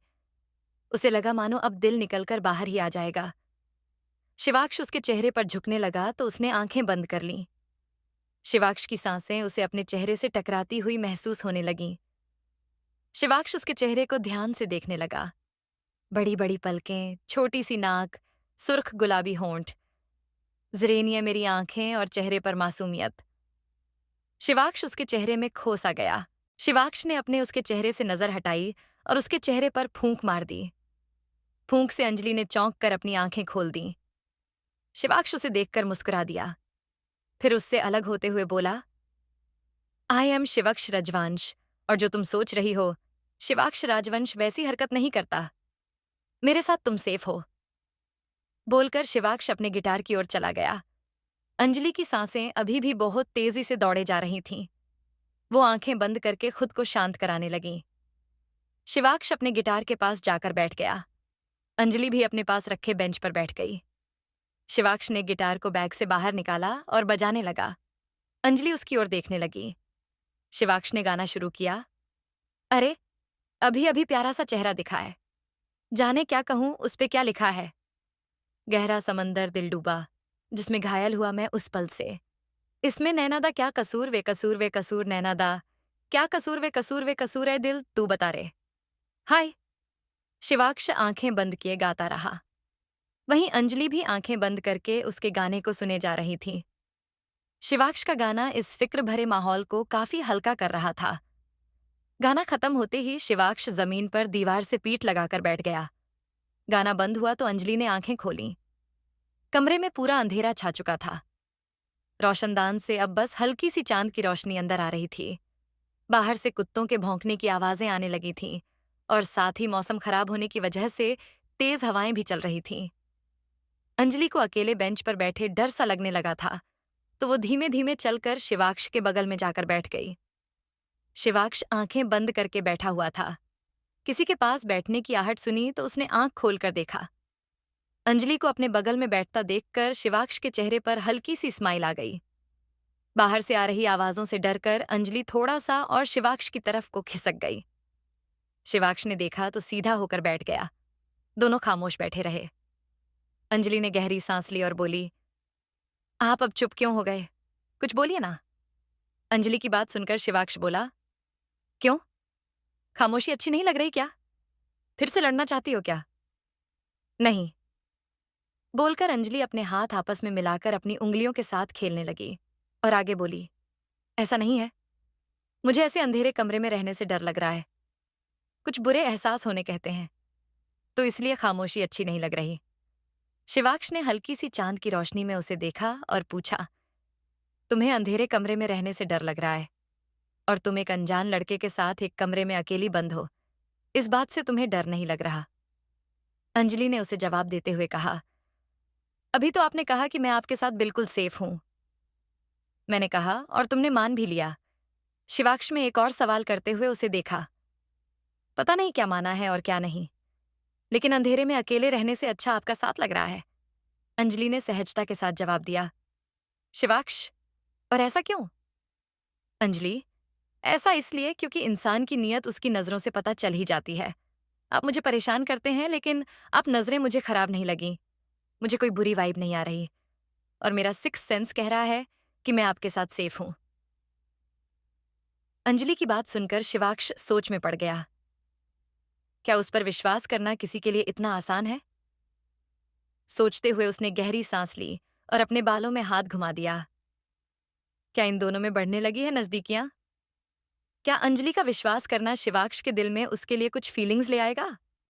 S1: उसे लगा मानो अब दिल निकलकर बाहर ही आ जाएगा। शिवाक्ष उसके चेहरे पर झुकने लगा तो उसने आंखें बंद कर लीं। शिवाक्ष की सांसें उसे अपने चेहरे से टकराती हुई महसूस होने लगीं। शिवाक्ष उसके चेहरे को ध्यान से देखने लगा। बड़ी बड़ी पलकें, छोटी सी नाक, सुर्ख गुलाबी होंठ, ज़रेनिया मेरी आंखें और चेहरे पर मासूमियत। शिवाक्ष उसके चेहरे में खो सा गया। शिवाक्ष ने अपने उसके चेहरे से नजर हटाई और उसके चेहरे पर फूंक मार दी। फूंक से अंजलि ने चौंक कर अपनी आंखें खोल दी। शिवाक्ष उसे देखकर मुस्कुरा दिया। फिर उससे अलग होते हुए बोला, आई एम शिवक्ष राजवंश, और जो तुम सोच रही हो, शिवाक्ष राजवंश वैसी हरकत नहीं करता। मेरे साथ तुम सेफ हो। बोलकर शिवाक्ष अपने गिटार की ओर चला गया। अंजलि की सांसें अभी भी बहुत तेजी से दौड़े जा रही थीं। वो आंखें बंद करके खुद को शांत कराने लगीं। शिवाक्ष अपने गिटार के पास जाकर बैठ गया। अंजलि भी अपने पास रखे बेंच पर बैठ गई। शिवाक्ष ने गिटार को बैग से बाहर निकाला और बजाने लगा। अंजलि उसकी ओर देखने लगी। शिवाक्ष ने गाना शुरू किया। अरे, अभी अभी प्यारा सा चेहरा दिखा है। जाने क्या कहूं उस पे क्या लिखा है। गहरा समंदर दिल डूबा, जिसमें घायल हुआ मैं उस पल से। इसमें नैनादा क्या कसूर वे कसूर वे कसूर नैनादा, क्या कसूर वे कसूर वे कसूर है दिल तू बता रे। हाय। शिवाक्ष आंखें बंद किए गाता रहा। वहीं अंजलि भी आंखें बंद करके उसके गाने को सुने जा रही थी। शिवाक्ष का गाना इस फिक्र भरे माहौल को काफी हल्का कर रहा था। गाना खत्म होते ही शिवाक्ष जमीन पर दीवार से पीठ लगाकर बैठ गया। गाना बंद हुआ तो अंजलि ने आंखें खोलीं। कमरे में पूरा अंधेरा छा चुका था। रोशनदान से अब बस हल्की सी चांद की रोशनी अंदर आ रही थी। बाहर से कुत्तों के भौंकने की आवाजें आने लगी थीं और साथ ही मौसम खराब होने की वजह से तेज हवाएं भी चल रही थीं। अंजलि को अकेले बेंच पर बैठे डर सा लगने लगा था, तो वो धीमे धीमे चलकर शिवाक्ष के बगल में जाकर बैठ गई। शिवाक्ष आंखें बंद करके बैठा हुआ था। किसी के पास बैठने की आहट सुनी तो उसने आंख खोलकर देखा। अंजलि को अपने बगल में बैठता देखकर शिवाक्ष के चेहरे पर हल्की सी स्माइल आ गई। बाहर से आ रही आवाजों से डरकर अंजलि थोड़ा सा और शिवाक्ष की तरफ को खिसक गई। शिवाक्ष ने देखा तो सीधा होकर बैठ गया। दोनों खामोश बैठे रहे। अंजलि ने गहरी सांस ली और बोली, आप अब चुप क्यों हो गए? कुछ बोलिए ना। अंजलि की बात सुनकर शिवाक्ष बोला, क्यों? खामोशी अच्छी नहीं लग रही क्या? फिर से लड़ना चाहती हो क्या? नहीं। बोलकर अंजलि अपने हाथ आपस में मिलाकर अपनी उंगलियों के साथ खेलने लगी और आगे बोली, ऐसा नहीं है। मुझे ऐसे अंधेरे कमरे में रहने से डर लग रहा है। कुछ बुरे एहसास होने कहते हैं, तो इसलिए खामोशी अच्छी नहीं लग रही। शिवाक्ष ने हल्की सी चांद की रोशनी में उसे देखा और पूछा, तुम्हें अंधेरे कमरे में रहने से डर लग रहा है और तुम एक अनजान लड़के के साथ एक कमरे में अकेली बंद हो, इस बात से तुम्हें डर नहीं लग रहा? अंजलि ने उसे जवाब देते हुए कहा, अभी तो आपने कहा कि मैं आपके साथ बिल्कुल सेफ हूं। मैंने कहा और तुमने मान भी लिया। शिवाक्ष में एक और सवाल करते हुए उसे देखा। पता नहीं क्या माना है और क्या नहीं, लेकिन अंधेरे में अकेले रहने से अच्छा आपका साथ लग रहा है। अंजलि ने सहजता के साथ जवाब दिया। शिवाक्ष, और ऐसा क्यों? अंजलि, ऐसा इसलिए क्योंकि इंसान की नीयत उसकी नजरों से पता चल ही जाती है। आप मुझे परेशान करते हैं, लेकिन आप नजरें मुझे खराब नहीं लगी। मुझे कोई बुरी वाइब नहीं आ रही और मेरा सिक्स सेंस कह रहा है कि मैं आपके साथ सेफ हूं। अंजलि की बात सुनकर शिवाक्ष सोच में पड़ गया। क्या उस पर विश्वास करना किसी के लिए इतना आसान है? सोचते हुए उसने गहरी सांस ली और अपने बालों में हाथ घुमा दिया। क्या इन दोनों में बढ़ने लगी है नजदीकियां? क्या अंजलि का विश्वास करना शिवाक्ष के दिल में उसके लिए कुछ फीलिंग्स ले आएगा?